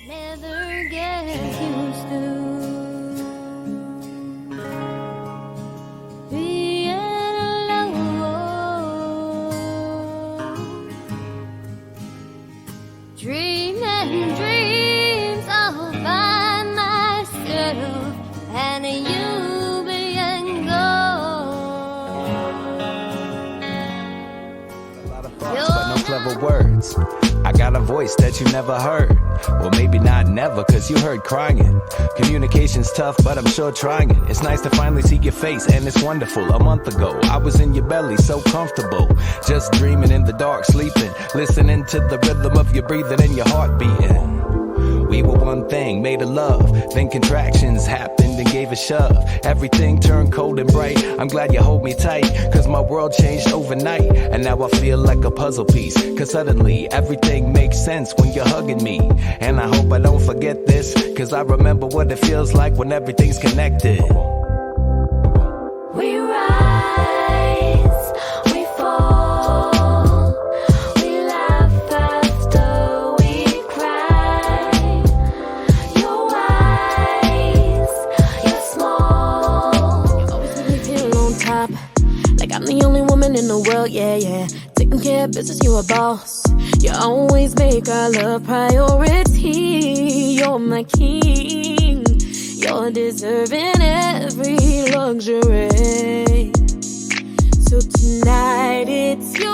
Never get used to being alone. Dreaming dreams all by myself, and you being gone. A lot of thoughts, but no clever words. I got a voice that you never heard. Well, maybe not never, cause you heard crying. Communication's tough, but I'm sure trying. It's nice to finally see your face, and it's wonderful. A month ago, I was in your belly, so comfortable. Just dreaming in the dark, sleeping. Listening to the rhythm of your breathing and your heart beating. We were one thing, made of love. Then contractions happened and gave a shove. Everything turned cold and bright. I'm glad you hold me tight, cause my world changed overnight. And now I feel like a puzzle piece, cause suddenly everything makes sense when you're hugging me. And I hope I don't forget this, cause I remember what it feels like when everything's connected. We rise, we fall, we laugh after we cry. You're wise, you're small. You always leave me feel on top, like I'm the only woman in the world, yeah, yeah. Taking care of business, you a boss. You always make our love priority. You're my king. You're deserving every luxury. So tonight it's your